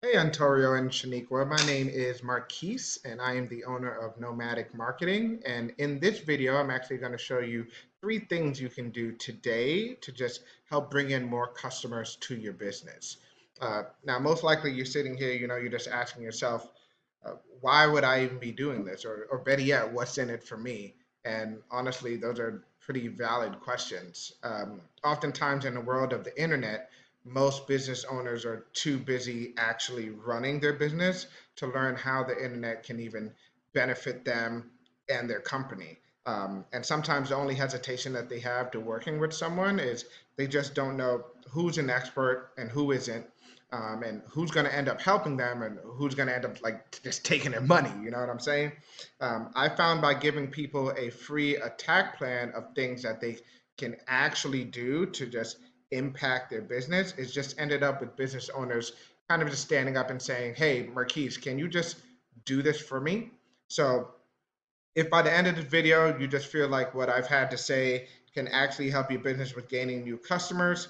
Hey, Antonio and Shaniqua. My name is Marquis, and I am the owner of Nomatic Marketing. And in this video, I'm actually going to show you three things you can do today to just help bring in more customers to your business. Now, most likely you're sitting here, you're just asking yourself, why would I even be doing this? Or better yet, what's in it for me? And honestly, those are pretty valid questions. Oftentimes in the world of the internet, most business owners are too busy actually running their business to learn how the internet can even benefit them and their company. And sometimes the only hesitation that they have to working with someone is they just don't know who's an expert and who isn't, and who's going to end up helping them and who's going to end up like just taking their money. You know what I'm saying? I found by giving people a free attack plan of things that they can actually do to just impact their business, it's just ended up with business owners kind of just standing up and saying, "Hey, Marquise, can you just do this for me?" So if by the end of the video you just feel like what I've had to say can actually help your business with gaining new customers,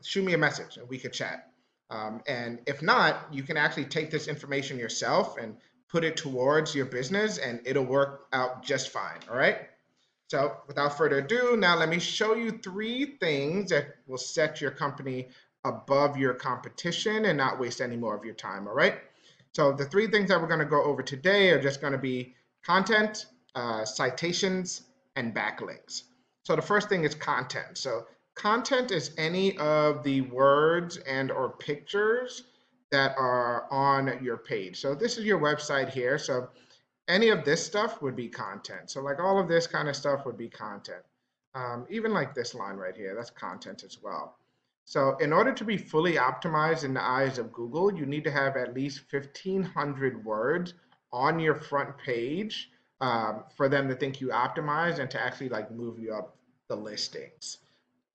shoot me a message and we could chat. And if not, you can actually take this information yourself and put it towards your business and it'll work out just fine. All right. So without further ado, now let me show you three things that will set your company above your competition and not waste any more of your time. All right. So the three things that we're going to go over today are just going to be content, citations, and backlinks. So the first thing is content. So content is any of the words and or pictures that are on your page. So this is your website here. So any of this stuff would be content. So like all of this kind of stuff would be content. Even like this line right here, that's content as well. So in order to be fully optimized in the eyes of Google, you need to have at least 1,500 words on your front page for them to think you optimize and to actually like move you up the listings.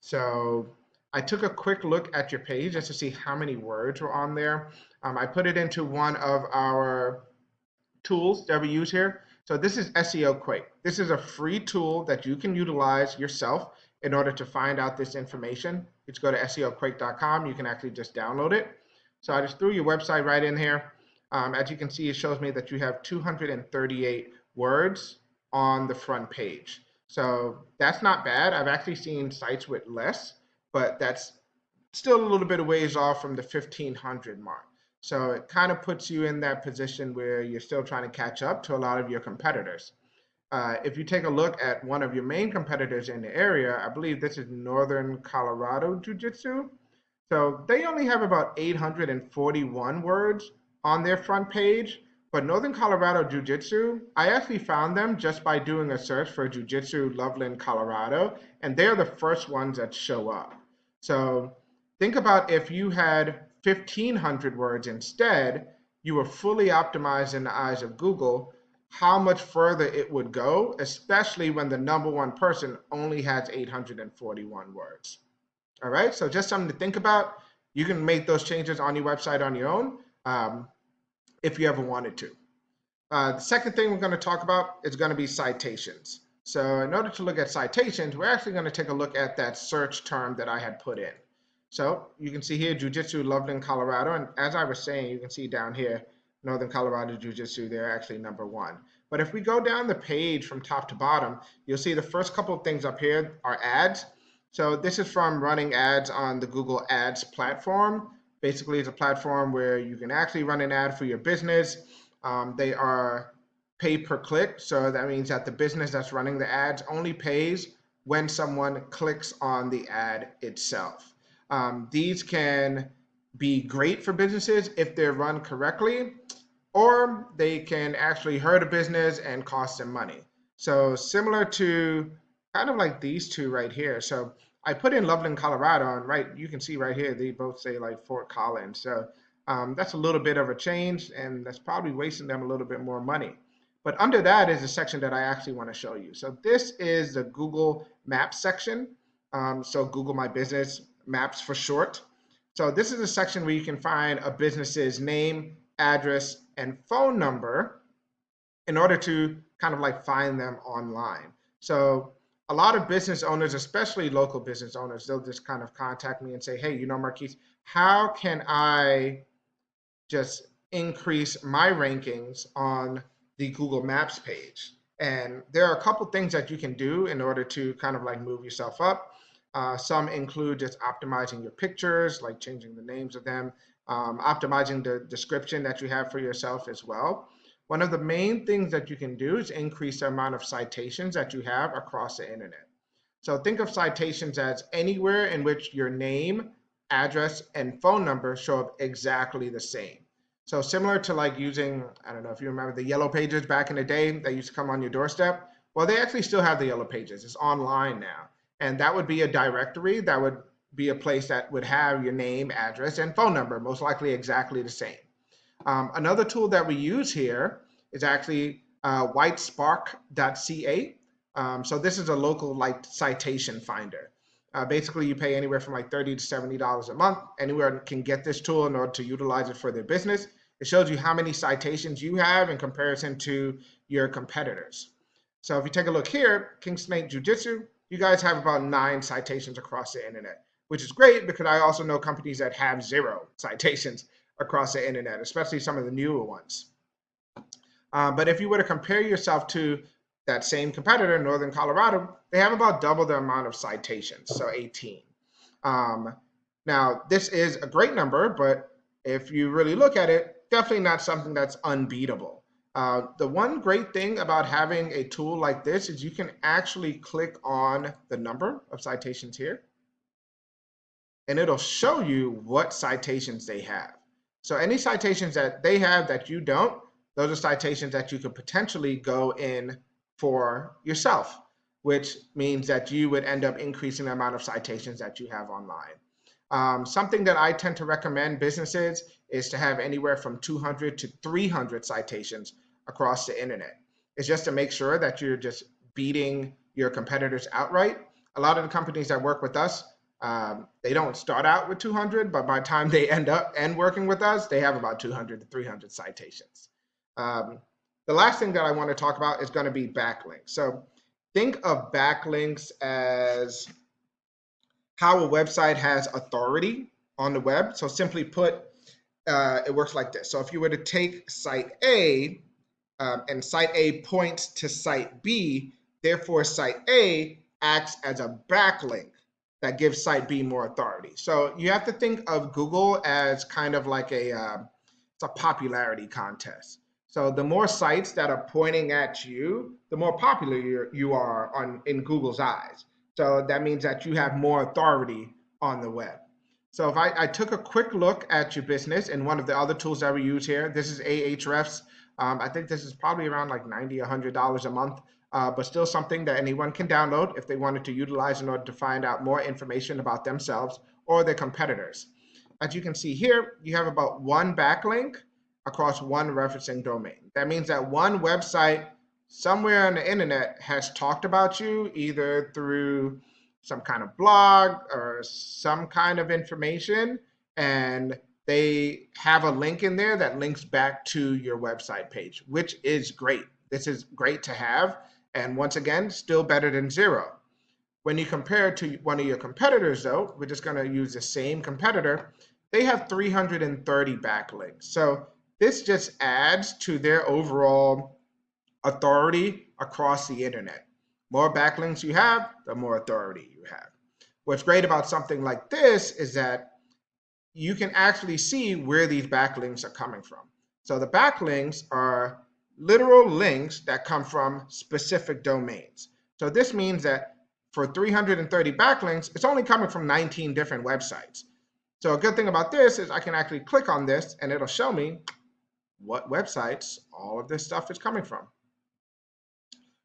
So I took a quick look at your page just to see how many words were on there. I put it into one of our tools that we use here. So this is SEO Quake. This is a free tool that you can utilize yourself in order to find out this information. You just go to SEOquake.com. You can actually just download it. So I just threw your website right in here. As you can see, it shows me that you have 238 words on the front page. So that's not bad. I've actually seen sites with less, but that's still a little bit of ways off from the 1,500 mark. So it kind of puts you in that position where you're still trying to catch up to a lot of your competitors. If you take a look at one of your main competitors in the area, I believe this is Northern Colorado Jiu Jitsu. So they only have about 841 words on their front page. But Northern Colorado Jiu Jitsu, I actually found them just by doing a search for Jiu Jitsu Loveland, Colorado, and they're the first ones that show up. So think about if you had 1,500 words instead, you were fully optimized in the eyes of Google, how much further it would go, especially when the number one person only has 841 words. All right, so just something to think about. You can make those changes on your website on your own if you ever wanted to. The second thing we're going to talk about is going to be citations. So in order to look at citations, we're actually going to take a look at that search term that I had put in. So you can see here, Jiu-Jitsu Loveland, Colorado. And as I was saying, you can see down here, Northern Colorado Jiu-Jitsu, they're actually number one. But if we go down the page from top to bottom, you'll see the first couple of things up here are ads. So this is from running ads on the Google Ads platform. Basically, it's a platform where you can actually run an ad for your business. They are pay per click. So that means that the business that's running the ads only pays when someone clicks on the ad itself. These can be great for businesses if they're run correctly, or they can actually hurt a business and cost them money. So similar to kind of like these two right here. So I put in Loveland, Colorado, and right, you can see right here, they both say like Fort Collins. So that's a little bit of a change, and that's probably wasting them a little bit more money. But under that is a section that I actually want to show you. So this is the Google Maps section. So Google My Business, Maps for short. So this is a section where you can find a business's name, address, and phone number in order to kind of like find them online. So a lot of business owners, especially local business owners, they'll just kind of contact me and say, hey, Marquise, how can I just increase my rankings on the Google Maps page. And there are a couple things that you can do in order to kind of like move yourself up. Some include just optimizing your pictures, like changing the names of them, optimizing the description that you have for yourself as well. One of the main things that you can do is increase the amount of citations that you have across the internet. So think of citations as anywhere in which your name, address, and phone number show up exactly the same. So similar to like using, I don't know if you remember the yellow pages back in the day that used to come on your doorstep. Well, they actually still have the yellow pages. It's online now. And that would be a directory. That would be a place that would have your name, address, and phone number, most likely exactly the same. Another tool that we use here is actually whitespark.ca. So this is a local like citation finder. Basically, you pay anywhere from like $30 to $70 a month. Anywhere can get this tool in order to utilize it for their business. It shows you how many citations you have in comparison to your competitors. So if you take a look here, KingSnake Jiu Jitsu, you guys have about 9 citations across the internet, which is great because I also know companies that have 0 citations across the internet, especially some of the newer ones. But if you were to compare yourself to that same competitor in Northern Colorado, they have about double the amount of citations, so 18. Now, this is a great number, but if you really look at it, definitely not something that's unbeatable. The one great thing about having a tool like this is you can actually click on the number of citations here, and it'll show you what citations they have. So any citations that they have that you don't, those are citations that you could potentially go in for yourself, which means that you would end up increasing the amount of citations that you have online. Something that I tend to recommend businesses is to have anywhere from 200 to 300 citations across the internet. It's just to make sure that you're just beating your competitors outright. A lot of the companies that work with us, they don't start out with 200, but by the time they end working with us, they have about 200 to 300 citations. The last thing that I want to talk about is going to be backlinks. So think of backlinks as how a website has authority on the web. So simply put, it works like this. So if you were to take site A and site A points to site B, therefore site A acts as a backlink that gives site B more authority. So you have to think of Google as kind of like it's a popularity contest. So the more sites that are pointing at you, the more popular you are in Google's eyes. So that means that you have more authority on the web. So if I took a quick look at your business and one of the other tools that we use here, this is Ahrefs. I think this is probably around like $90, $100 a month, but still something that anyone can download if they wanted to utilize in order to find out more information about themselves or their competitors. As you can see here, you have about 1 backlink across 1 referencing domain. That means that one website somewhere on the internet has talked about you either through some kind of blog or some kind of information, and they have a link in there that links back to your website page, which is great. This is great to have, and once again, still better than 0. When you compare it to one of your competitors, though, we're just going to use the same competitor, they have 330 backlinks. So this just adds to their overall authority across the internet. More backlinks you have, the more authority you have. What's great about something like this is that you can actually see where these backlinks are coming from. So the backlinks are literal links that come from specific domains. So this means that for 330 backlinks, it's only coming from 19 different websites. So a good thing about this is I can actually click on this and it'll show me what websites all of this stuff is coming from,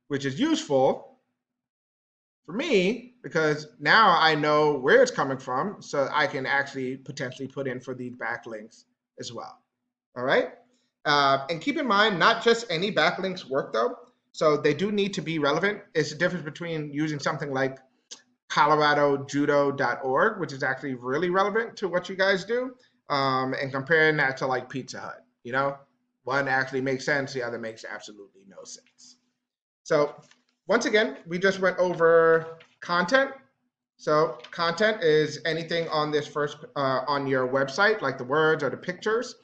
which is useful for me because now I know where it's coming from, so I can actually potentially put in for these backlinks as well. All right. And keep in mind, not just any backlinks work though. So they do need to be relevant. It's the difference between using something like coloradojudo.org, which is actually really relevant to what you guys do, and comparing that to like Pizza Hut. You know, one actually makes sense, the other makes absolutely no sense. So once again, we just went over content. So content is anything on this first on your website, like the words or the pictures.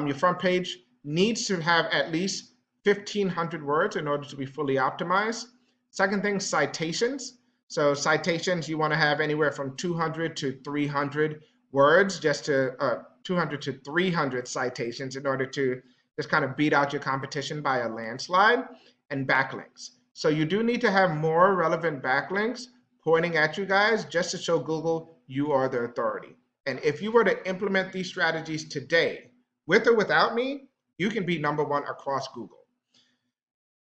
Your front page needs to have at least 1,500 words in order to be fully optimized. Second thing, citations. So citations, you want to have anywhere from 200 to 300 words, just to 200 to 300 citations in order to just kind of beat out your competition by a landslide. And backlinks. So you do need to have more relevant backlinks pointing at you guys just to show Google you are the authority. And if you were to implement these strategies today, with or without me, you can be #1 across Google.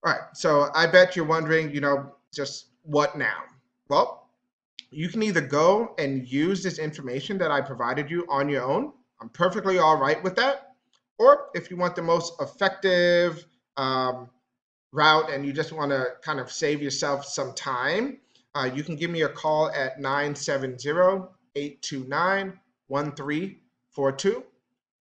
All right, so I bet you're wondering, just what now? Well, you can either go and use this information that I provided you on your own. I'm perfectly all right with that. Or if you want the most effective route and you just want to kind of save yourself some time, you can give me a call at 970-829-1342.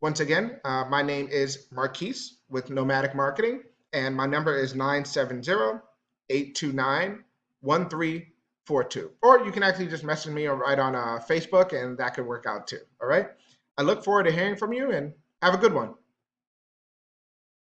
Once again, my name is Marquis with Nomatic Marketing, and my number is 970-829-1342. Or you can actually just message me right on Facebook, and that could work out too. All right. I look forward to hearing from you, and have a good one.